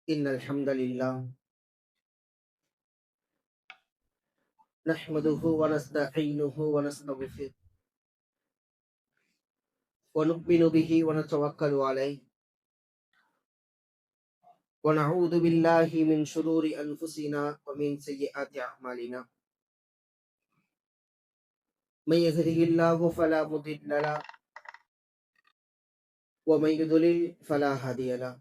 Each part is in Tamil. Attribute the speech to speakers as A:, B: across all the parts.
A: إن الحمد لله نحمده ونستعينه ونستغفره ونؤمن به ونتوكل عليه ونعوذ بالله من شرور أنفسنا ومن سيئات أعمالنا من يهده الله فلا مضل له ومن يضلل فلا هادي له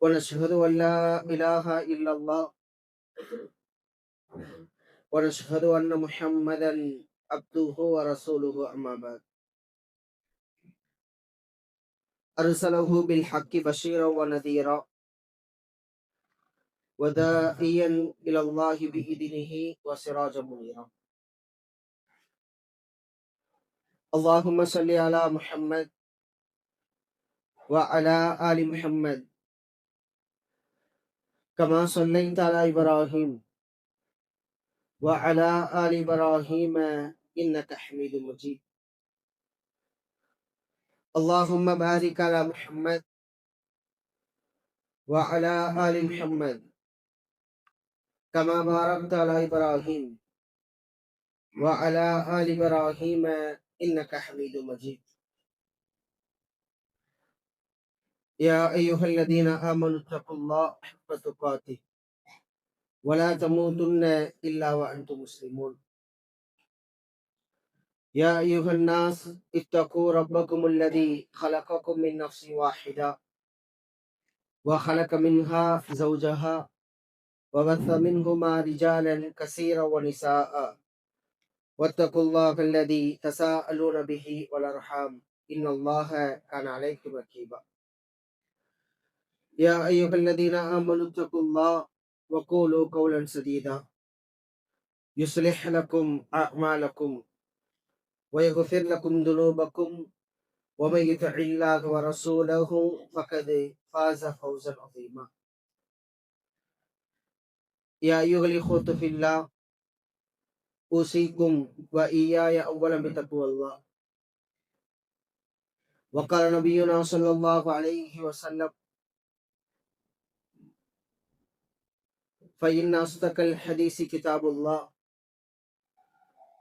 A: ونشهد أن لا إله إلا الله ونشهد أن محمدا عبده ورسوله أما بعد أرسله بالحق بشيرا ونذيرا وداعيا إلى الله بإذنه وسراجا منيرا اللهم صل على محمد وعلى آل محمد كما صليت على إبراهيم وعلى آل إبراهيم إنك حميد مجيد اللهم بارك على محمد وعلى آل محمد كما باركت على إبراهيم وعلى آل إبراهيم إنك حميد مجيد يا أيها الذين آمنوا اتقوا الله حق تقاته ولا تموتن إلا وأنتم مسلمون يا أيها الناس اتقوا ربكم الذي خلقكم من نفس واحدة وخلق منها زوجها وبث منهما رجالا كثيرا ونساء واتقوا الله الذي تساءلون به والأرحام إن الله كان عليكم رقيبا يا أيها الذين آمنوا اتقوا الله وقولوا قولا سديدا يصلح لكم أعمالكم ويغفر لكم ذنوبكم ومن يطع الله ورسوله فقد فاز فوزا عظيما يا أيها الإخوة في الله أوصيكم وإياي أولا بتقوى الله وقال نبينا صلى الله عليه وسلم فإن أصدق الحديث كتاب الله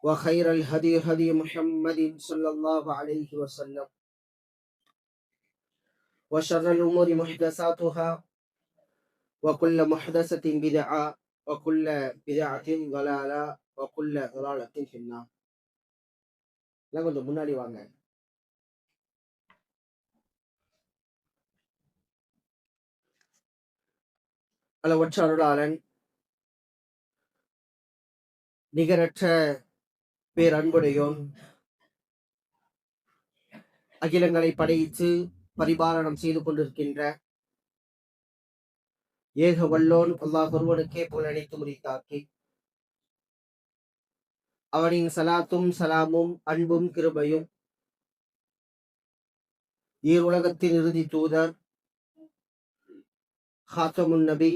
A: وخير الهدي هدي محمد صلى الله عليه وسلم وشر الأمور محدثاتها وكل محدثة بدعة وكل بدعة ضلالة وكل ضلالة في النار. கொஞ்சம் முன்னாடி வாங்க. அளவற்ற அருளாளன் நிகரற்ற பேரன்புடையோன் அகிலங்களை படைத்து பரிபாலனம் செய்து கொண்டிருக்கின்ற ஏக வல்லோன் அல்லாஹ் ஒருவனுக்கே போல் அழைத்து முடித்தாக்கி அவனின் சலாத்தும் சலாமும் அன்பும் கிருபையும் ஈர் உலகத்தின் இறுதி தூதர் ஹாத்தமுன் நபி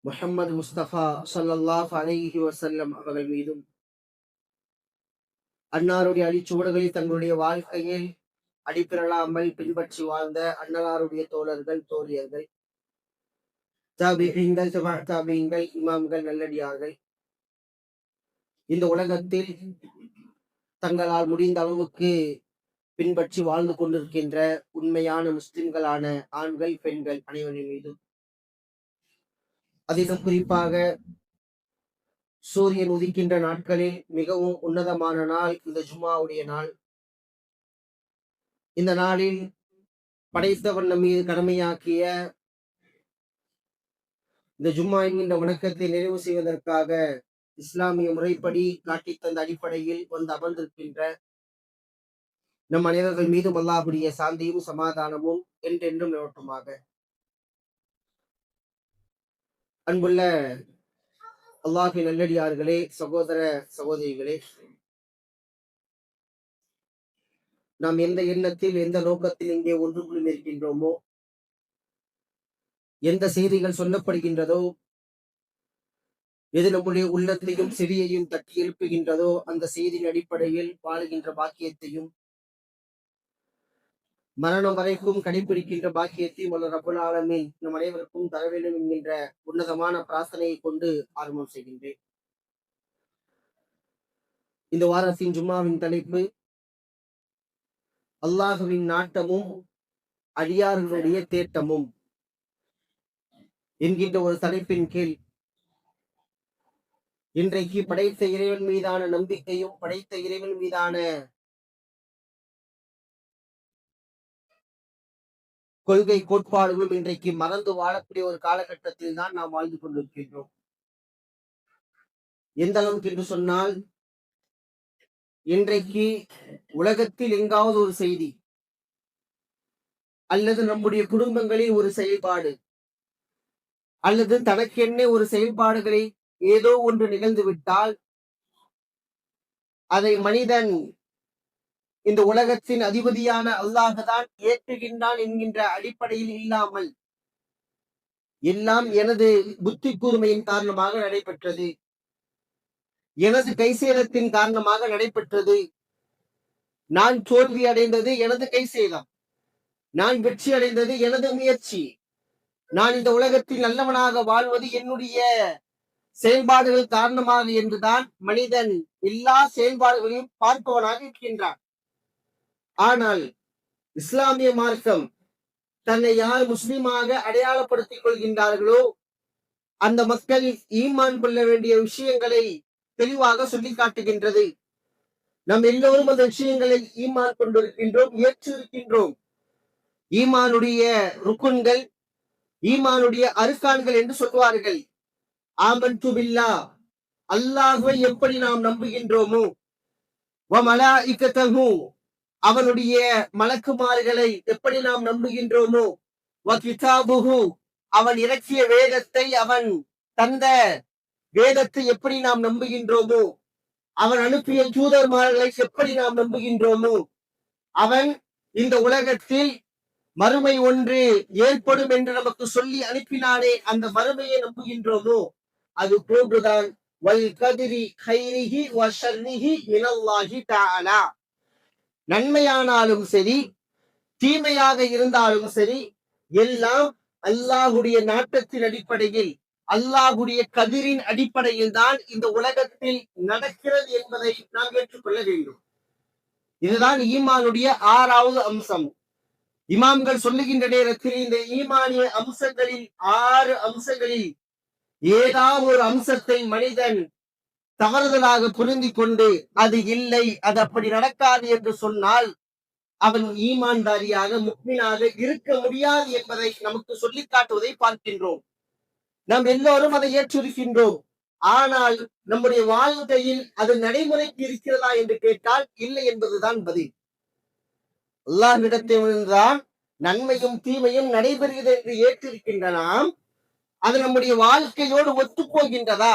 A: முஹம்மது முஸ்தபா ஸல்லல்லாஹு அலைஹி வஸல்லம் அவர்கள் மீதும் அன்னாருடைய அடிச்சுவடுகளில் தங்களுடைய வாழ்க்கையில் அடிப்பிரளாமல் பின்பற்றி வாழ்ந்த அன்னலாருடைய தோழர்கள் தோழியர்கள் தாபிஈன்கள் தாபிஈன்கள் இமாம்கள் நல்லடியார்கள் இந்த உலகத்தில் தங்களால் முடிந்த அளவுக்கு பின்பற்றி வாழ்ந்து கொண்டிருக்கின்ற உண்மையான முஸ்லிம்களான ஆண்கள் பெண்கள் அனைவரின் மீதும் அதிலும் குறிப்பாக சூரியன் உதிக்கின்ற நாட்களில் மிகவும் உன்னதமான நாள் இந்த ஜும்மாவுடைய நாள். இந்த நாளில் படைத்தவன் நம் மீது கடமையாக்கிய இந்த ஜும்மா என்கின்ற வணக்கத்தை நிறைவு செய்வதற்காக இஸ்லாமிய முறைப்படி காட்டி தந்த அடிப்படையில் வந்து அமர்ந்திருக்கின்ற நம் அனைவர்கள் மீதும் அல்லாஹ்வுடைய சாந்தியும் சமாதானமும் என்றென்றும் நிலவட்டுமாக. அன்புள்ள அல்லாஹ்வின் நல்லடியார்களே, சகோதர சகோதரிகளே, நாம் எந்த எண்ணத்தில் எந்த நோக்கத்தில் இங்கே ஒன்று கூடி இருக்கின்றோமோ, எந்த செய்திகள் சொல்லப்படுகின்றதோ, எது நம்முடைய உள்ளத்தையும் செவியையும் தட்டி எழுப்புகின்றதோ அந்த செய்தியின் அடிப்படையில் வாழுகின்ற பாக்கியத்தையும் மரணம் வரைக்கும் கடைபிடிக்கின்ற பாக்கியத்தை வல்ல ரப்பல் ஆலமீன் நம் அனைவருக்கும் தர வேண்டும் என்கின்ற உன்னதமான பிரார்த்தனையை கொண்டு ஆரம்பம் செய்கின்றேன். இந்த வாரத்தின் ஜும்மாவின் தலைப்பு அல்லாஹுவின் நாட்டமும் அடியார்களுடைய தேட்டமும் என்கின்ற ஒரு தலைப்பின் கீழ் இன்றைக்கு படைத்த இறைவன் மீதான நம்பிக்கையும் படைத்த இறைவன் மீதான கொள்கை கோட்பாடுகளும் இன்றைக்கு மறந்து வாழக்கூடிய ஒரு காலகட்டத்தில் தான் நாம் வாழ்ந்து கொண்டிருக்கின்றோம். எந்த அளவுக்கு என்று சொன்னால், இன்றைக்கு உலகத்தில் எங்காவது ஒரு செய்தி அல்லது நம்முடைய குடும்பங்களில் ஒரு செயல்பாடு அல்லது தனக்கென்ன ஒரு செயல்பாடுகளை ஏதோ ஒன்று நிகழ்ந்து விட்டால் அதை மனிதன் இந்த உலகத்தின் அதிபதியான அல்லாஹ்தான் ஏற்றுகின்றான் என்கின்ற அடிப்படையில் இல்லாமல் எல்லாம் எனது புத்தி கூர்மையின் காரணமாக நடைபெற்றது, எனது கைசேதத்தின் காரணமாக நடைபெற்றது, நான் தோல்வி அடைந்தது எனது கைசேதம், நான் வெற்றி அடைந்தது எனது முயற்சி, நான் இந்த உலகத்தில் நல்லவனாக வாழ்வது என்னுடைய செயல்பாடுகள் காரணமாக என்றுதான் மனிதன் எல்லா செயல்பாடுகளையும் பார்ப்பவனாக இருக்கின்றான். ஆனால் இஸ்லாமிய மார்க்கம் தன்னை யார் முஸ்லிமாக அடையாளப்படுத்திக் கொள்கின்றார்களோ அந்த மக்கள் ஈமான் கொள்ள வேண்டிய விஷயங்களை தெளிவாக சொல்லி காட்டுகின்றது. நம் எல்லோரும் அந்த விஷயங்களை ஈமான் கொண்டிருக்கின்றோம், ஏற்றிருக்கின்றோம். ஈமானுடைய ருக்குன்கள், ஈமானுடைய அர்கான்கள் என்று சொல்வார்கள். ஆமன்து பில்லாஹ், அல்லாஹ்வை எப்படி நாம் நம்புகின்றோமோ, வ மலாயிகத்தஹு, அவனுடைய மலக்குமார்களை எப்படி நாம் நம்புகின்றோமோ, வ கிதாபுஹு, அவன் இறக்கிய வேதத்தை, அவன் தந்த வேதத்தை எப்படி நாம் நம்புகின்றோமோ, அவன் அனுப்பிய தூதர்மார்களை எப்படி நாம் நம்புகின்றோமோ, அவன் இந்த உலகத்தில் மறுமை ஒன்று ஏற்படும் என்று நமக்கு சொல்லி அனுப்பினானே அந்த மறுமையை நம்புகின்றோமோ, அது போன்றுதான் வல் கதிரி கைரிஹி வ ஷர்ரிஹி மினல்லாஹி தஆலா. நன்மையானாலும் சரி, தீமையாக இருந்தாலும் சரி, எல்லாம் அல்லாஹுடைய நாட்டத்தின் அடிப்படையில், அல்லாஹுடைய கதிரின் அடிப்படையில் தான் இந்த உலகத்தில் நடக்கிறது என்பதை நாம் ஏற்றுக்கொள்ள வேண்டும். இதுதான் ஈமானுடைய 6வது அம்சம். இமாம்கள் சொல்லுகின்ற நேரத்தில் இந்த ஈமானிய அம்சங்களில் 6 அம்சங்களில் ஏதாவது ஒரு அம்சத்தை மனிதன் தவறுதலாக புரிந்து கொண்டு அது இல்லை, அது அப்படி நடக்காது என்று சொன்னால் அவன் ஈமான்தாரியாக முக்மினாக இருக்க முடியாது என்பதை நமக்கு சொல்லி காட்டுவதை பார்க்கின்றோம். நாம் எல்லோரும் அதை ஏற்றிருக்கின்றோம். ஆனால் நம்முடைய வாழ்க்கையில் அது நடைமுறைக்கு இருக்கிறதா என்று கேட்டால் இல்லை என்பதுதான் பதில். அல்லாஹ்விடத்திலிருந்துதான் நன்மையும் தீமையும் நடைபெறுகிறது என்று ஏற்றிருக்கின்ற நாம் அது நம்முடைய வாழ்க்கையோடு ஒத்து போகின்றதா?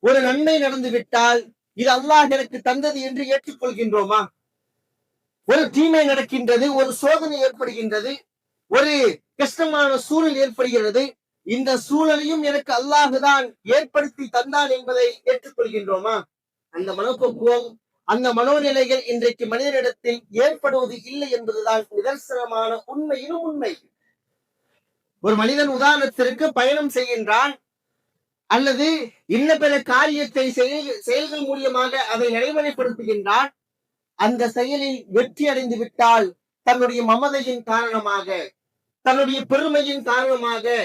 A: ஒரு நன்மை நடந்து விட்டால் இது அல்லாஹ் எனக்கு தந்தது என்று ஏற்றுக்கொள்கின்றோமா? ஒரு தீமை நடக்கின்றது, ஒரு சோதனை ஏற்படுகின்றது, ஒரு கஷ்டமான சூழல் ஏற்படுகிறது, இந்த சூழலையும் எனக்கு அல்லாஹுதான் ஏற்படுத்தி தந்தான் என்பதை ஏற்றுக்கொள்கின்றோமா? அந்த மனப்பக்குவம், அந்த மனோநிலைகள் இன்றைக்கு மனிதனிடத்தில் ஏற்படுவது இல்லை என்பதுதான் நிதர்சனமான உண்மையிலும் உண்மை. ஒரு மனிதன் உதாரணத்திற்கு பயணம் செய்கின்றான் அல்லது இன்ன பிற காரியத்தை செயல்கள் மூலியமாக அதை நடைமுறைப்படுத்துகின்றான். அந்த செயலில் வெற்றி அடைந்து விட்டால் தன்னுடைய மமதையின் காரணமாக, தன்னுடைய பெருமையின் காரணமாக,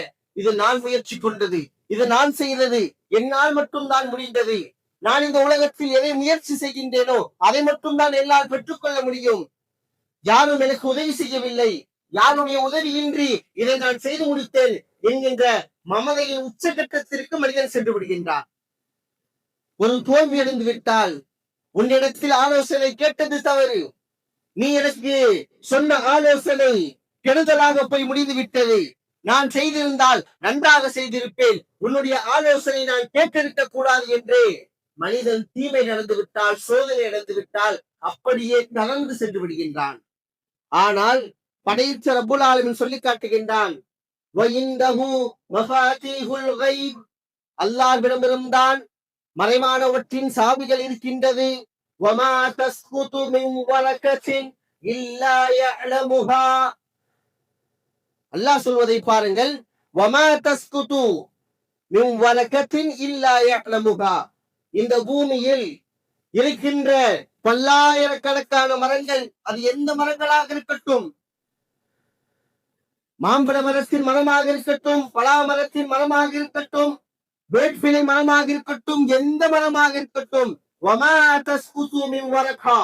A: இது நான் முயற்சி கொண்டது, இது நான் செய்தது, என்னால் மட்டும்தான் முடிந்தது, நான் இந்த உலகத்தில் எதை முயற்சி செய்கின்றேனோ அதை மட்டும்தான் என்னால் பெற்றுக்கொள்ள முடியும், யாரும் எனக்கு உதவி செய்யவில்லை, யாருடைய உதவியின்றி இதை நான் செய்து முடித்தேன் என்கின்ற மமதையின் உச்சகட்டத்திற்கு மனிதன் சென்று விடுகின்றார். ஒரு தோல்வி அடைந்து விட்டால், உன்னிடத்தில் ஆலோசனை கேட்டது தவறு, நீ எனக்கு சொன்ன ஆலோசனை கெடுதலாக போய் முடிந்து விட்டது, நான் செய்திருந்தால் நன்றாக செய்திருப்பேன், உன்னுடைய ஆலோசனை நான் கேட்டிருக்க கூடாது என்று மனிதன் தீமை நடந்து விட்டால், சோதனை நடந்து விட்டால் அப்படியே தளர்ந்து சென்று விடுகின்றான். ஆனால் படைத்த ரப்புல் ஆலமீன் சொல்லி காட்டுகின்றான், அல்லாஹ்விடமிருந்தான் மறைமானவற்றின் சாவிகள் இருக்கின்றது. இல்லா யஅலமுஹா. அல்லாஹ் சொல்வதை பாருங்கள். வமா தஸ்குது மின் வரகத்தின் இல்லா யஅலமுஹா. இந்த பூமியில் இருக்கின்ற பல்லாயிரக்கணக்கான மரங்கள், அது எந்த மரங்களாக இருக்கட்டும், மாம்பழ மரத்தின் மரமாக இருக்கட்டும், பலா மரத்தின் மரமாக இருக்கட்டும், வேட்பிலை மரமாக இருக்கட்டும், எந்த மரமாக இருக்கட்டும், வமா தஸ்குது மின் வரகா,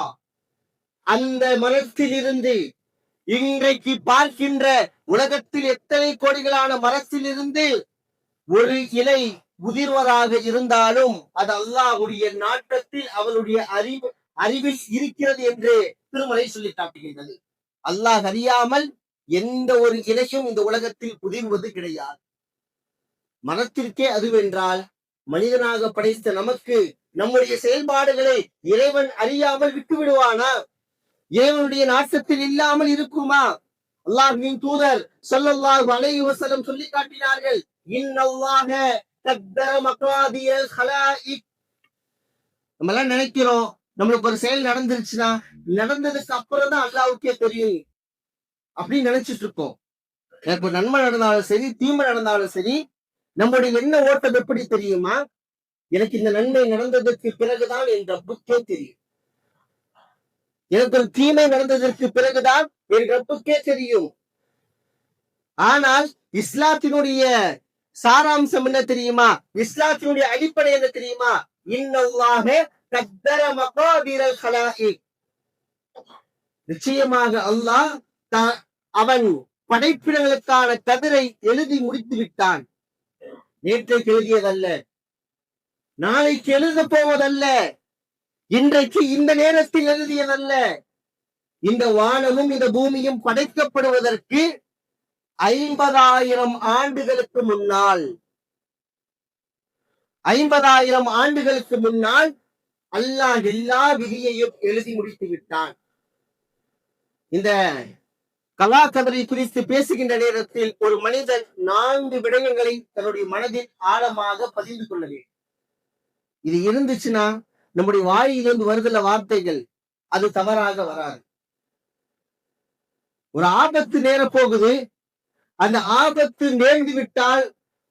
A: அந்த மரத்தில் இருந்து இன்றைக்கு பார்க்கின்ற உலகத்தில் எத்தனை கோடிகளான மரத்தில் இருந்து ஒரு இலை உதிர்வதாக இருந்தாலும் அது அல்லாஹ்வுடைய நாட்டத்தில் அவனுடைய அறிவில் இருக்கிறது என்று திருமலை சொல்லி காட்டுகின்றது. அல்லாஹ் அறியாமல் எந்த ஒரு இலையும் இந்த உலகத்தில் உதிர்வது கிடையாது. மரத்திற்கே அதுவென்றால் மனிதனாக படைத்த நமக்கு நம்முடைய செயல்பாடுகளை இறைவன் அறியாமல் விட்டு விடுவானா? இறைவனுடைய நாட்டத்தில் இல்லாமல் இருக்குமா? அல்லாஹ்வின் தூதர் ஸல்லல்லாஹு அலைஹி வஸல்லம் சொல்லி காட்டினார்கள், இன்னல்லாஹ கத்தர மகாதியல் ஹலாயிக். நம்ம எல்லாம் நினைக்கிறோம், நம்மளுக்கு ஒரு செயல் நடந்துருச்சுன்னா நடந்ததுக்கு அப்புறம் தான் அல்லாஹ்வுக்கே தெரியும் அப்படின்னு நினைச்சிட்டு இருக்கோம். எனக்கு ஒரு நன்மை நடந்தாலும் சரி, தீமை நடந்தாலும் சரி, நம்முடைய எண்ண ஓட்டம் எப்படி தெரியுமா? எனக்கு இந்த நன்மை நடந்ததற்கு பிறகுதான் என் ரப்புக்கே தெரியும். எனக்கு ஒரு தீமை நடந்ததற்கு பிறகுதான் என் ரப்புக்கே தெரியும். ஆனால் இஸ்லாத்தினுடைய சாராம்சம் என்ன தெரியுமா? இஸ்லாத்தினுடைய அடிப்படை என்ன தெரியுமா? இன்னல்லாஹ கத்தர மகாதிரல் ஹலாயிக். நிச்சயமாக அல்லாஹ் அவன் படைப்பினங்களுக்கான கதிரை எழுதி முடித்து விட்டான். நேற்றைக்கு எழுதியதல்ல, நாளைக்கு எழுத போவதல்ல, இன்றைக்கு இந்த நேரத்தில் எழுதியதல்ல. இந்த வானமும் இந்த பூமியும் படைக்கப்படுவதற்கு 50,000 ஆண்டுகளுக்கு முன்னால் 50,000 ஆண்டுகளுக்கு முன்னால் அல்லாஹ் எல்லா விதியையும் எழுதி முடித்து விட்டான். இந்த கலாக்கதரை குறித்து பேசுகின்ற நேரத்தில் ஒரு மனிதன் 4 விடயங்களை தன்னுடைய மனதில் ஆழமாக பதிந்து கொள்ள வேண்டும். இது இருந்துச்சுன்னா நம்முடைய வாயிலிருந்து வருகிற வார்த்தைகள் அது தவறாக வராது. ஒரு ஆபத்து நேர போகுது, அந்த ஆபத்து நேர்ந்து விட்டால்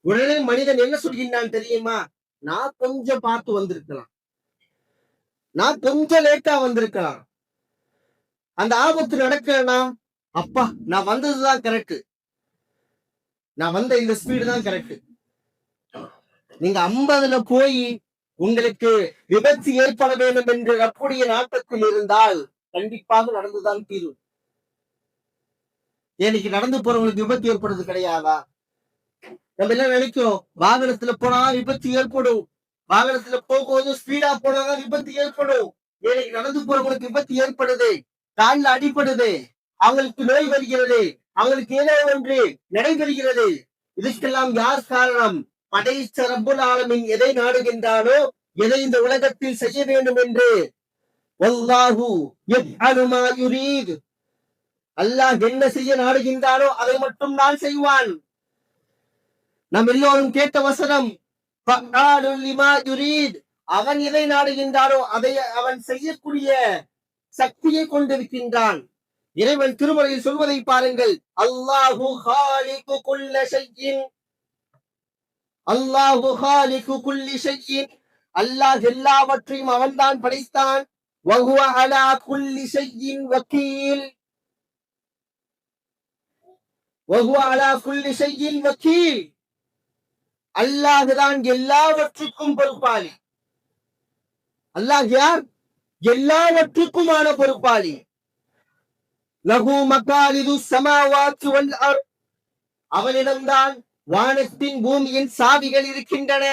A: உடனே மனிதன் என்ன சொல்கின்றான் தெரியுமா? நான் கொஞ்சம் பார்த்து வந்திருக்கலாம், நான் கொஞ்சம் லேட்டா வந்திருக்கலாம். அந்த ஆபத்து நடக்கலனா, அப்பா நான் வந்ததுதான் கரெக்ட், நான் வந்த இந்த ஸ்பீடு தான் கரெக்ட். நீங்க 50ல போய் உங்களுக்கு விபத்து ஏற்பட வேண்டும் என்று ரப்புடைய நாட்டத்தில் இருந்தால் கண்டிப்பாக நடந்துதான் தீரும். இன்னைக்கு நடந்து போறவங்களுக்கு விபத்து ஏற்படுறது கிடையாதா? நம்ம என்ன நினைக்கிறோம், வாகனத்துல போனா விபத்து ஏற்படும், வாகனத்துல போகும்போது ஸ்பீடா போனாதான் விபத்து ஏற்படும். இன்னைக்கு நடந்து போறவங்களுக்கு விபத்து ஏற்படுது, காலில் அடிப்படுது, அவங்களுக்கு நோய் வருகிறது, அவங்களுக்கு ஏதோ ஒன்று நடைபெறுகிறது. இதுக்கெல்லாம் யார் காரணம்? படைத்த ரப்புல் ஆலமீன் எதை நாடுகின்றானோ, எதை இந்த உலகத்தில் செய்ய வேண்டும் என்று வல்லாஹு யஃஅலு மா யுரீத். அல்லாஹ் என்ன செய்ய நாடுகின்றானோ அதை மட்டும் தான் செய்வான். நாம் எல்லோரும் கேட்ட வசனம் ஃபஅலுல் லிமா யுரீத். அவன் எதை நாடுகின்றானோ அதை அவன் செய்யக்கூடிய சக்தியை கொண்டிருக்கின்றான். இறைவன் திருமறையில் சொல்வதை பாருங்கள், அல்லாஹு காலிகு குல்ல ஷைஇன், அல்லாஹு காலிகு குல்லி ஷைஇன். அல்லாஹ் எல்லாவற்றையும் அவன்தான் படைத்தான். வஹுவ அலா குல்லி ஷைஇன் வக்கீல், வஹுவ அலா குல்லி ஷைஇன் வக்கீல். அல்லாஹ் தான் எல்லாவற்றுக்கும் பொறுப்பாளி. அல்லாஹ் யார்? எல்லாவற்றுக்குமான பொறுப்பாளி. லஹு மகாலிது ஸமாவாத்தி வல் அர்த். அவனிடம்தான் வானத்தின் பூமியின் சாவிகள் இருக்கின்றன.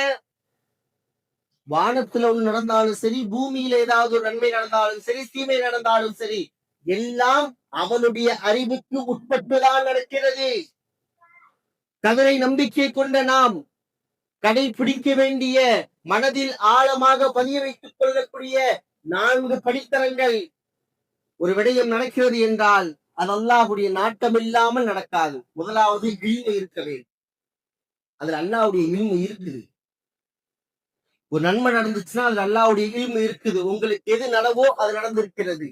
A: வானத்துல ஒன்று நடந்தாலும் சரி, பூமியில ஏதாவது ஒரு நன்மை நடந்தாலும் சரி, தீமை நடந்தாலும் சரி, எல்லாம் அவனுடைய அறிவுக்கு உட்பட்டுதான் நடக்கிறது. கதரை நம்பிக்கை கொண்ட நாம் கடைபிடிக்க வேண்டிய, மனதில் ஆழமாக பதிய வைத்துக் கொள்ளக்கூடிய 4 படித்தரங்கள். ஒரு விடயம் நடக்கிறது என்றால் அது அல்லாஹ்வுடைய நாட்டம் இல்லாமல் நடக்காது. முதலாவது இல்மு இருக்க வேண்டும். அதுல அல்லாஹ்வுடைய இல்மு இருக்குது. ஒரு நன்மை நடந்துச்சுன்னா அதுல அல்லாஹ்வுடைய இல்மு இருக்குது. உங்களுக்கு எது நடவோ அது நடந்திருக்கிறது.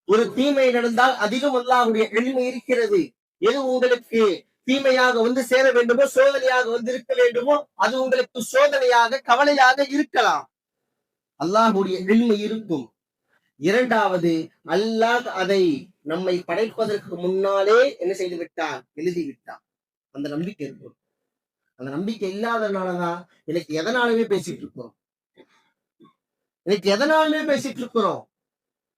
A: ஒரு தீமை நடந்தால் அதிலும் அல்லாஹ்வுடைய இல்மு இருக்கிறது. எது உங்களுக்கு தீமையாக வந்து சேர வேண்டுமோ, சோதனையாக வந்து இருக்க வேண்டுமோ, அது உங்களுக்கு சோதனையாக கவலையாக இருக்கலாம். அல்லாஹ்வுடைய இல்மு இருக்கும். இரண்டாவது, அல்லாஹ் அதை நம்மை படைப்பதற்கு முன்னாலே என்ன செய்து விட்டான்? எழுதி விட்டான். அந்த நம்பிக்கை இருக்கும். அந்த நம்பிக்கை இல்லாதனாலதான் இன்னைக்கு எதனாலுமே பேசிட்டு இருக்கிறோம். இன்னைக்கு எதனாலுமே பேசிட்டு இருக்கிறோம்.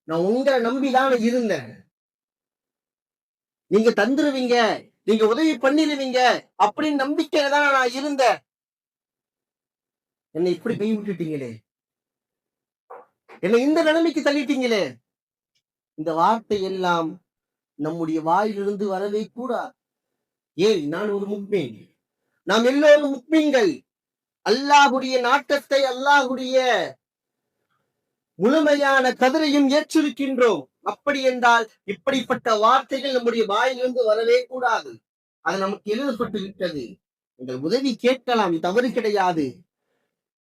A: நான் உங்களை நம்பிதான் இருந்தேன். நீங்க தந்துருவீங்க, நீங்க உதவி பண்ணிடுவீங்க அப்படின்னு நம்பிக்கையில தான் நான் இருந்தேன். என்னை இப்படி கை விட்டுட்டீங்களே, என்னை இந்த நிலைமைக்கு தள்ளிட்டீங்களே. இந்த வார்த்தை எல்லாம் நம்முடைய வாயிலிருந்து வரவே கூடாது. ஏன்? நான் ஒரு முக்மீன், நாம் எல்லோரும் முக்மீன்கள். அல்லாஹ்வுடைய நாட்டத்தை, அல்லாஹ்வுடைய முழுமையான கதிரையும் ஏற்றிருக்கின்றோம். அப்படி என்றால் இப்படிப்பட்ட வார்த்தைகள் நம்முடைய வாயிலிருந்து வரவே கூடாது. அது நமக்கு எழுதப்பட்டு விட்டது. உங்கள் உதவி கேட்கலாம், தவறு கிடையாது.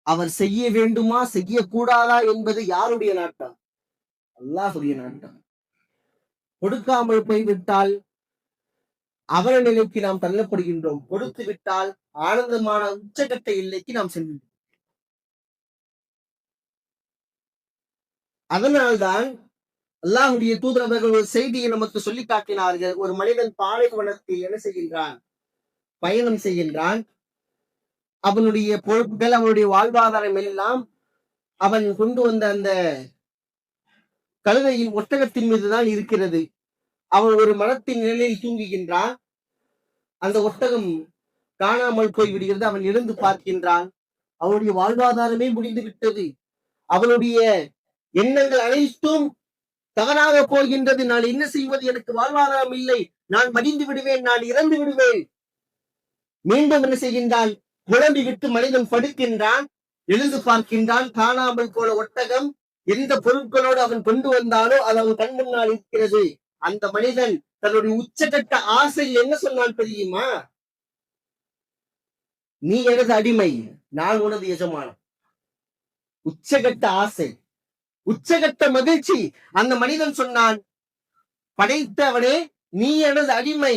A: அவர் செய்ய வேண்டுமா செய்யக்கூடாதா என்பது யாருடைய நாட்டம்? அல்லாஹ்வுடைய நாட்டம். கொடுக்காமல் போய்விட்டால் அவர நிலைக்கு நாம் தள்ளப்படுகின்றோம். கொடுத்து விட்டால் ஆனந்தமான உச்சகட்ட எல்லைக்கு நாம் செல்கின்றோம். அதனால்தான் அல்லாஹ்வுடைய தூதர் அவர்கள் ஒரு செய்தியை நமக்கு சொல்லி காட்டினார்கள். ஒரு மனிதன் பாலைவனத்தில் என்ன செய்கின்றான்? பயணம் செய்கின்றான். அவனுடைய பொறுப்புகள், அவனுடைய வாழ்வாதாரம் எல்லாம் அவன் கொண்டு வந்த அந்த கழுதையின் ஒட்டகத்தின் மீதுதான் இருக்கிறது. அவன் ஒரு மரத்தின் நிழலில் தூங்குகின்றான். அந்த ஒட்டகம் காணாமல் போய் விடுகிறது. அவன் எழுந்து பார்க்கின்றான். அவனுடைய வாழ்வாதாரமே முடிந்து விட்டது. அவனுடைய எண்ணங்கள் அனைத்தும் தவறாக போகின்றது. நான் என்ன செய்வது? எனக்கு வாழ்வாதாரம் இல்லை, நான் மடிந்து விடுவேன், நான் இறந்து விடுவேன். மீண்டும் என்ன செய்கின்றான்? குழம்பி விட்டு மனிதன் படுக்கின்றான். எழுந்து பார்க்கின்றான். காணாமல் போன ஒட்டகம் எந்த பொருட்களோடு அவன் கொண்டு வந்தானோ அது அவன் கண் முன்னால் இருக்கிறது. அந்த மனிதன் தன்னுடைய உச்சகட்ட ஆசையில் என்ன சொன்னான் தெரியுமா? நீ எனது அடிமை, நான் உனது எஜமானன். உச்சகட்ட ஆசை, உச்சகட்ட மகிழ்ச்சி. அந்த மனிதன் சொன்னான், படைத்தவனே நீ எனது அடிமை,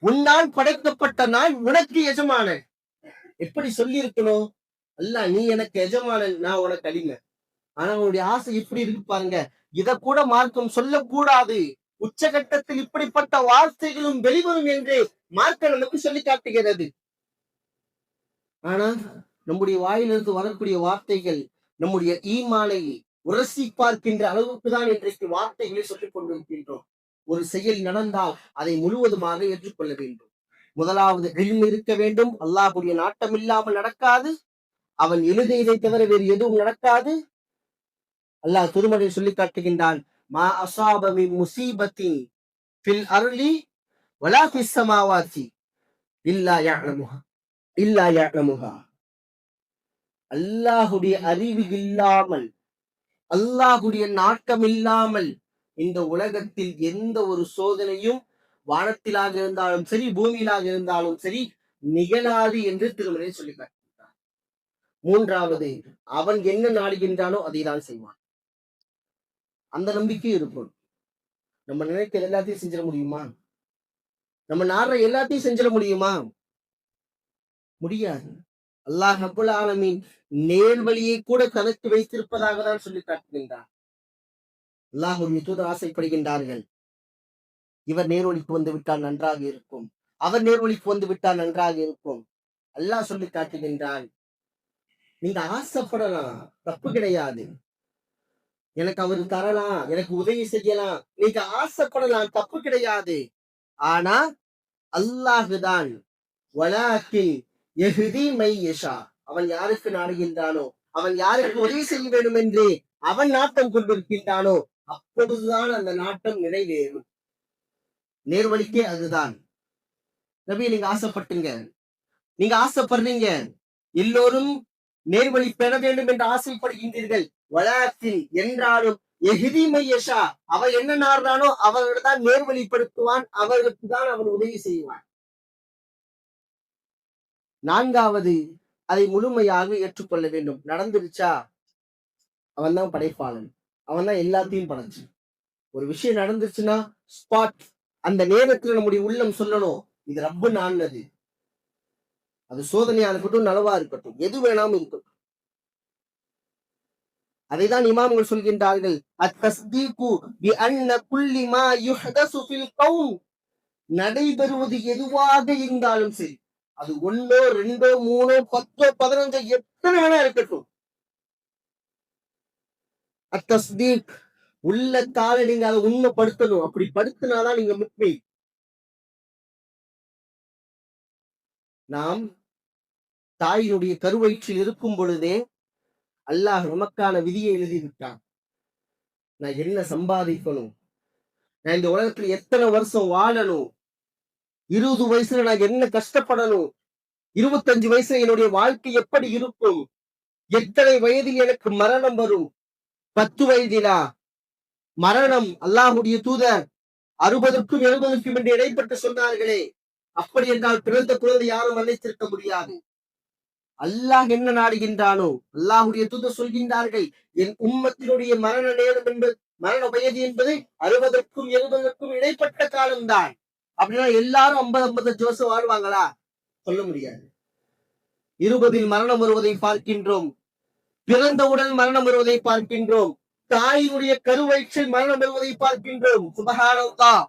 A: உன்னால் படைக்கப்பட்ட நான் உனக்கு எஜமானன். எப்படி சொல்லி இருக்கணும்? அல்ல, நீ எனக்கு எஜமானன், நான் உனக்கு அடிமை. ஆனா அவனுடைய ஆசை இப்படி இருக்கு பாருங்க. இத கூட மார்க்கம் சொல்லக்கூடாது. உச்சகட்டத்தில் இப்படிப்பட்ட வார்த்தைகளும் வெளிவரும் என்று மார்க்கம் நமக்கு சொல்லி காட்டுகிறது. ஆனா நம்முடைய வாயிலிருந்து வரக்கூடிய வார்த்தைகள் நம்முடைய ஈமானை உரசி பார்க்கின்ற அளவுக்கு தான் இன்றைக்கு வார்த்தைகளை சொல்லிக் கொண்டிருக்கின்றோம். ஒரு செயல் நடந்தால் அதை முழுவதுமாக ஏற்றுக்கொள்ள வேண்டும். முதலாவது இல்மு இருக்க வேண்டும். அல்லாஹ்வுடைய நாட்டம் இல்லாமல் நடக்காது. அவன் எழுதியதை தவிர வேறு எதுவும் நடக்காது. அல்லாஹ் திருமறை சொல்லி காட்டுகின்றான், மா அஸாப மின் முஸீபத்தின் ஃபில் அர்லி வலா ஃபிஸ் ஸமாவாத்தி இல்லா யஅலமுஹா. அல்லாஹ்வுடைய அறிவு இல்லாமல், அல்லாஹ்வுடைய நாட்டம் இல்லாமல் இந்த உலகத்தில் எந்த ஒரு சோதனையும் வானத்திலாக இருந்தாலும் சரி, பூமியிலாக இருந்தாலும் சரி நிகழாது என்று திருமறை சொல்லி காட்டுகின்றார். மூன்றாவது, அவன் என்ன நாடுகின்றானோ அதை தான் செய்வான். அந்த நம்பிக்கை இருக்கும். நம்ம நினைக்கிற எல்லாத்தையும் செஞ்சிட முடியுமா? நம்ம நாடுற எல்லாத்தையும் செஞ்சிட முடியுமா? முடியாது. அல்லாஹ் ரப்பல் ஆலமீன் நேர்வழியை கூட தனக்கு வைத்திருப்பதாக தான் சொல்லி காட்டுகின்றார். அல்லாஹ்வுடைய தூதர் ஆசைப்படுகின்றார்கள், இவர் நேர்வழிக்கு வந்து விட்டால் நன்றாக இருக்கும், அவர் நேர்வழிக்கு வந்து விட்டால் நன்றாக இருக்கும். அல்லாஹ் சொல்லி காட்டுகின்றான், நீங்க ஆசைப்படலாம், தப்பு கிடையாது. எனக்கு அவர் தரலாம், எனக்கு உதவி செய்யலாம், நீங்க ஆசைப்படலாம், தப்பு கிடையாது. ஆனா அல்லாஹுதான் வலாக்கின் யஹ்தி மை யஷா, அவன் யாருக்கு நாடுகின்றானோ, அவன் யாருக்கு உதவி செய்ய வேண்டும் என்று அவன் நாட்டம் கொண்டிருக்கின்றானோ அப்பொழுதுதான் அந்த நாட்டம் நிறைவேறும். நேர்வழிக்கே அதுதான். நபி, நீங்க ஆசைப்பட்டுங்க, நீங்க ஆசைப்படுறீங்க, எல்லோரும் நேர்வழி பெற வேண்டும் என்று ஆசைப்படுகின்றீர்கள். வலாக்கின் என்றாலும் யஹ்தி மை யஷா, அவன் என்ன நாடுறானோ அவர்தான் நேர்வழிப்படுத்துவான், அவர்களுக்கு தான் அவன் உதவி செய்வான். நான்காவது, அதை முழுமையாக ஏற்றுக்கொள்ள வேண்டும். நடந்துருச்சா, அவன் தான் படைப்பாளன், அவன் தான் எல்லாத்தையும் படைச்சு. ஒரு விஷயம் நடந்துச்சுன்னா ஸ்பாட் அந்த நேரத்துல நம்முடைய உள்ளம் சொல்லணும், இது ரப்பு நான்னது. அது சோதனையா இருக்கட்டும், நலவா இருக்கட்டும், எது வேணாலும் இருக்கட்டும். அதைதான் இமாம்கள் சொல்கின்றார்கள், அத்தஸ்தீகு பி அன்ன குல்லி மா யுஹதசு ஃபில் கௌன். நடைபெறுவது எதுவாக இருந்தாலும் சரி, அது 1 2 3 10 15 எத்தனை வேணா இருக்கட்டும், அத்தஸ்தீக் உள்ளத்தால நீங்க அதை உண்மைப்படுத்தணும். அப்படி படுத்தினாதான் நீங்க முக்மீன். நாம் தாயினுடைய கருவயிற்றில் இருக்கும் பொழுதே அல்லாஹ் நமக்கான விதியை எழுதிவிட்டான். நான் என்ன சம்பாதிக்கணும், நான் இந்த உலகத்துல எத்தனை வருஷம் வாழணும், 20 வயசுல நான் என்ன கஷ்டப்படணும், 25 வயசுல என்னுடைய வாழ்க்கை எப்படி இருக்கும், எத்தனை வயதில் எனக்கு மரணம் வரும், 10 வயதிலா மரணம். அல்லாஹுடைய தூதர் 60க்கும் 70க்கும் என்று இடைப்பட்டு சொன்னார்களே, அப்படி என்றால் பிறந்த குழந்தை யாரும் மன்னித்திருக்க முடியாது. அல்லாஹ் என்ன நாடுகின்றானோ, அல்லாஹுடைய தூதர் சொல்கின்றார்கள், என் உம்மத்தினுடைய மரண நேரம் என்பது, மரண வயது என்பது 60க்கும் 70க்கும் இடைப்பட்ட காலம்தான். அப்படின்னா எல்லாரும் 50-55 வருஷம் வாழ்வாங்களா? சொல்ல முடியாது. 20இல் மரணம் வருவதை பார்க்கின்றோம், பிறந்தவுடன் மரணம் வருவதை பார்க்கின்றோம், தாயினுடைய கருவயிற்றில் மரணம் வருவதை பார்க்கின்றோம். சுபஹானல்லாஹ்.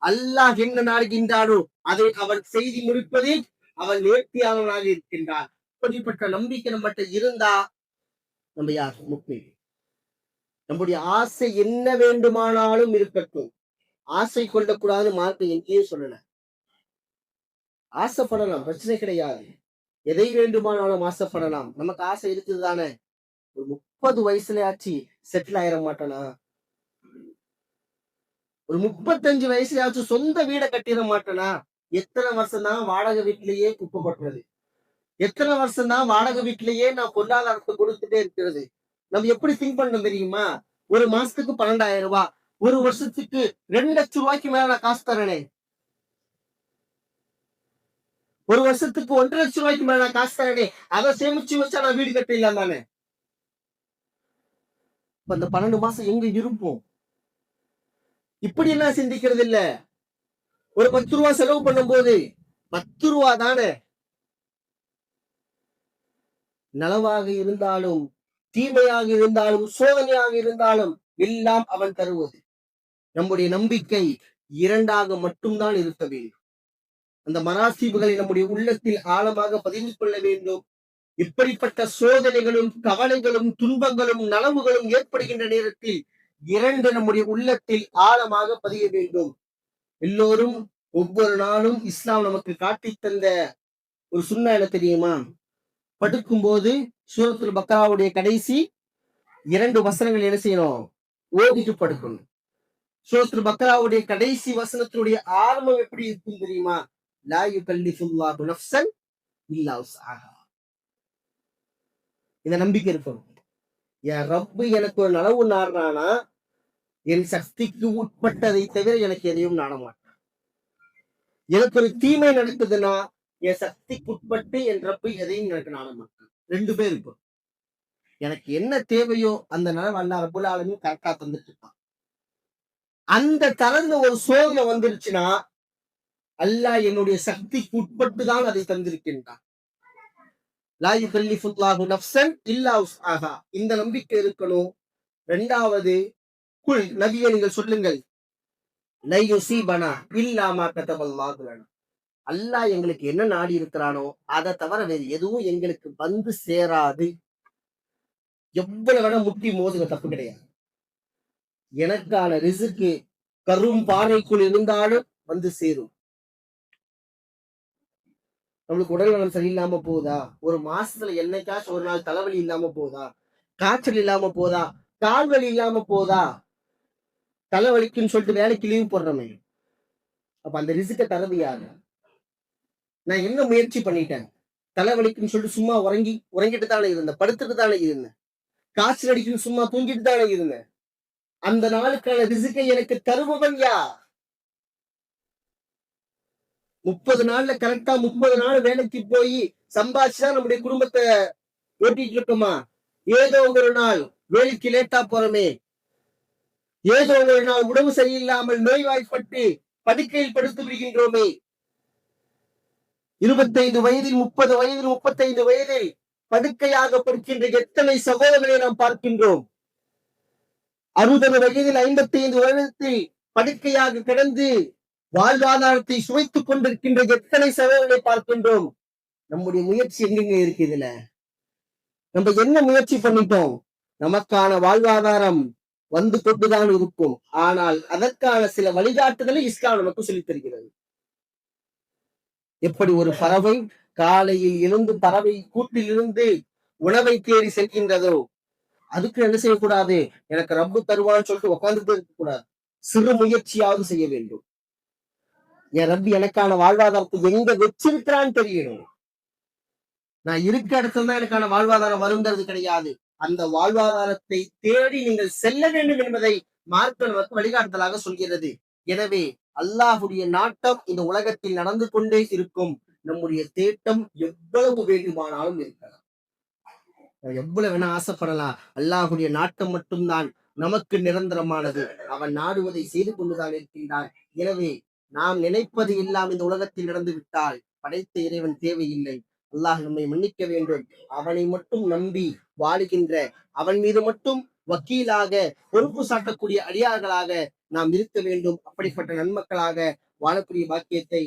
A: அல்லாஹ் என்ன நாடுகின்றானோ அதை அவன் செய்தி முடிப்பதில் அவன் நேர்த்தியானவனாக இருக்கின்றான். அப்படிப்பட்ட நம்பிக்கை நம்மகிட்ட இருந்தா நம்ம யார் முக்மீன். நம்முடைய ஆசை என்ன வேண்டுமானாலும் இருக்கட்டும், ஆசை கொள்ளக்கூடாதுன்னு மார்க்கம் எங்கேயும் சொல்லல. ஆசைப்படலாம், பிரச்சனை கிடையாது, எதை வேண்டுமானாலும் ஆசைப்படலாம். நமக்கு ஆசை இருக்குது தானே. ஒரு 30 வயசுலயாச்சு செட்டில் ஆயிட மாட்டானா? ஒரு 35 வயசுலயாச்சும் சொந்த வீடை கட்டிட மாட்டானா? எத்தனை வருஷம் தான் வாடகை வீட்டிலேயே குப்பப்படுறது, எத்தனை வருஷம் தான் வாடகை வீட்டிலேயே நான் பொருளாதாரத்தை கொடுத்துட்டே இருக்கிறது. நம்ம எப்படி திங்க் பண்ணணும் தெரியுமா? ஒரு மாசத்துக்கு 12,000 ரூபாய், ஒரு வருஷத்துக்கு 2 லட்சம் ரூபாய்க்கு மேல நான் காசு தரேனே, ஒரு வருஷத்துக்கு 1.5 லட்சம் ரூபாய்க்கு மேல நான் காசு தரேனே, அதை சேமிச்சு வச்சா நான் வீடு கட்டிடலாம் தானே. அந்த 12 மாசம் எங்க இருப்போம்? இப்படி எல்லாம் சிந்திக்கிறது இல்ல. ஒரு 10 ரூபாய் செலவு பண்ணும் போது 10 ரூபா தானே. நலவாக இருந்தாலும் தீமையாக இருந்தாலும் சோதனையாக இருந்தாலும் எல்லாம் அவன் தருவது. நம்முடைய நம்பிக்கை 2ஆக மட்டும்தான் இருக்க வேண்டும். அந்த மனாசீபுகளை நம்முடைய உள்ளத்தில் ஆழமாக பதிந்து கொள்ள வேண்டும். இப்படிப்பட்ட சோதனைகளும் கவலைகளும் துன்பங்களும் நலவுகளும் ஏற்படுகின்ற நேரத்தில் 2 நம்முடைய உள்ளத்தில் ஆழமாக பதிய வேண்டும். எல்லோரும் ஒவ்வொரு நாளும் இஸ்லாம் நமக்கு காட்டி தந்த ஒரு சுன்னா என்ன தெரியுமா? படுக்கும் போது சூரத்துல் பக்ராவுடைய கடைசி 2 வசனங்கள் என்ன செய்யணும்? ஓதிட்டு படுக்கணும். சூரத்துல் பக்ராவுடைய கடைசி வசனத்தினுடைய ஆரம்பம் எப்படி இருக்கும் தெரியுமா? லா யுகல்லிஃபுல்லாஹு நஃப்ஸன் இல்லா உஸ்ஆஹா. இந்த நம்பிக்கை இருக்கணும். என் ரப்பு எனக்கு ஒரு நலவு நாடுறானா, என் சக்திக்கு உட்பட்டதை தவிர எனக்கு எதையும் நாட மாட்டான். எனக்கு ஒரு தீமை நடக்குதுன்னா என் சக்திக்கு உட்பட்டு என் ரப்பு எதையும் எனக்கு நாட மாட்டான். 2 பேர் இருக்கும். எனக்கு என்ன தேவையோ அந்த நலவு அல்லாஹ் ரப்புல் ஆலமீன் கரெக்டா தந்துட்டு இருப்பான். அந்த தரந்த ஒரு சோதனை வந்துருச்சுன்னா அல்லாஹ் என்னுடைய சக்திக்கு உட்பட்டு தான் அதை தந்திருக்கின்றான். லா யுகல்லிஃபுல்லாஹு நஃப்ஸன் இல்லா உஸ்ஆஹா. இந்த நம்பிக்கை இருக்கணும். 2வது, குல் நபியே நீங்கள் சொல்லுங்கள், லை யுஸீபனா இல்லா மா கதபல்லாஹு லனா. அல்லாஹ் எங்களுக்கு என்ன நாடி இருக்கிறானோ அதை தவிர வேறு எதுவும் எங்களுக்கு வந்து சேராது. எவ்வளவு வேணா முட்டி மோதுக, தப்பு கிடையாது. எனக்கான ரிஸ்க்கு கரும் பாறைக்குள் இருந்தாலும் வந்து சேரும். நம்மளுக்கு உடல் நலம் சரியில்லாம போகுதா, ஒரு மாசத்துல என்னைக்காச்சும் ஒரு நாள் தலைவலி இல்லாம போதா, காய்ச்சல் இல்லாம போதா, கால்வலி இல்லாம போதா, தலைவலிக்குன்னு சொல்லிட்டு வேலைக்கு லீவ் போடுறோமே, அப்ப அந்த ரிஸ்க தரது யாரு? நான் என்ன முயற்சி பண்ணிட்டேன்? தலைவலிக்குன்னு சொல்லிட்டு சும்மா உறங்கிட்டு தானே இருந்தேன், படுத்துட்டு தானே இருந்தேன், காய்ச்சல் அடிக்குன்னு சும்மா தூங்கிட்டு தானே இருந்தேன். அந்த நாளுக்கான ரிஸ்கை எனக்கு தருபவன் யார்? 30 நாள்ல கரெக்டா 30 நாள் வேலைக்கு போய் சம்பாதிச்சுதான் நம்முடைய குடும்பத்தை ஓட்டிட்டு இருக்கோமா? ஏதோ ஒரு நாள் வேலைக்கு லேட்டா போறோமே, ஏதோ ஒரு நாள் உடம்பு சரியில்லாமல் நோய்வாய்ப்பட்டு படுக்கையில் படுத்து விடுகின்றோமே. 25 வயதில், 30 வயதில், 35 வயதில் படுக்கையாக படுக்கின்ற எத்தனை சகோதரர்களை நாம் பார்க்கின்றோம். 60 வயதில், 55 வருடத்தில் படுக்கையாக கிடந்து வாழ்வாதாரத்தை சுவைத்துக் கொண்டிருக்கின்ற எத்தனை சகோதரர்களை பார்க்கின்றோம். நம்முடைய முயற்சி எங்கெங்க இருக்கு? இதுல நம்ம என்ன முயற்சி பண்ணிட்டோம்? நமக்கான வாழ்வாதாரம் வந்து கொண்டுதான் இருக்கும். ஆனால் அதற்கான சில வழிகாட்டுதலை இஸ்லாம் நமக்கு சொல்லித் தருகிறது. எப்படி ஒரு பறவை காலையில் எழுந்து பறவை கூட்டிலிருந்து உணவை தேடி செல்கின்றதோ, அதுக்கு என்ன செய்யக்கூடாது? எனக்கு ரப்பு தருவான்னு சொல்லிட்டு உட்கார்ந்துட்டு இருக்கக்கூடாது. சிறு முயற்சியாவது செய்ய வேண்டும். என் ரப்பு எனக்கான வாழ்வாதாரத்தை எங்க வச்சிருக்கிறான்னு தெரியணும். நான் இருக்க இடத்துல தான் எனக்கான வாழ்வாதாரம் வருங்கிறது கிடையாது. அந்த வாழ்வாதாரத்தை தேடி நீங்கள் செல்ல வேண்டும் என்பதை மார்க்கம் நமக்கு வழிகாட்டுதலாக சொல்கிறது. எனவே அல்லாஹுடைய நாட்டம் இந்த உலகத்தில் நடந்து கொண்டே இருக்கும். நம்முடைய தேட்டம் எவ்வளவு வேண்டுமானாலும் இருக்கலாம். எவ்வளவு வேணா ஆசைப்படலாம். அல்லாஹுடைய நாட்டம் மட்டும்தான் நமக்கு நிரந்தரமானது. அவன் நாடுவதை செய்து கொண்டுதான் இருக்கின்றான். எனவே நாம் நினைப்பது எல்லாம் இந்த உலகத்தில் நடந்து விட்டால் படைத்த இறைவன் தேவையில்லை. அல்லாஹ் நம்மை மன்னிக்க வேண்டும். அவனை மட்டும் நம்பி வாழுகின்ற, அவன் மீது மட்டும் வக்கீலாக பொறுப்பு சாட்டக்கூடிய அடியார்களாக நாம் இருக்க வேண்டும். அப்படிப்பட்ட நன்மக்களாக வாழக்கூடிய பாக்கியத்தை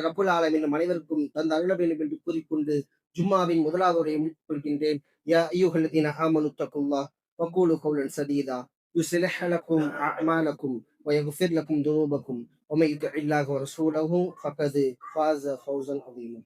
A: ரப்புல் ஆலமீன் நம் அனைவருக்கும் தந்து அருள வேண்டும் என்று கூறிக்கொண்டு ஜும்மாவின் முதலாவது உரையை முடித்துக் கொள்கின்றேன். யா அய்யுஹல்லதீன ஆமனு தக்குல்லாஹ் வகூலு கௌலன் சதீதா யுஸ்லிஹ் லக்கும் அஅமாலக்கும் வயக்ஃபிர் லக்கும் துனூபக்கும் வமன் யுத்திஇல்லாஹ வ ரசூலஹு ஃபகத் ஃபாஸ ஃபௌஸன் அதீமா.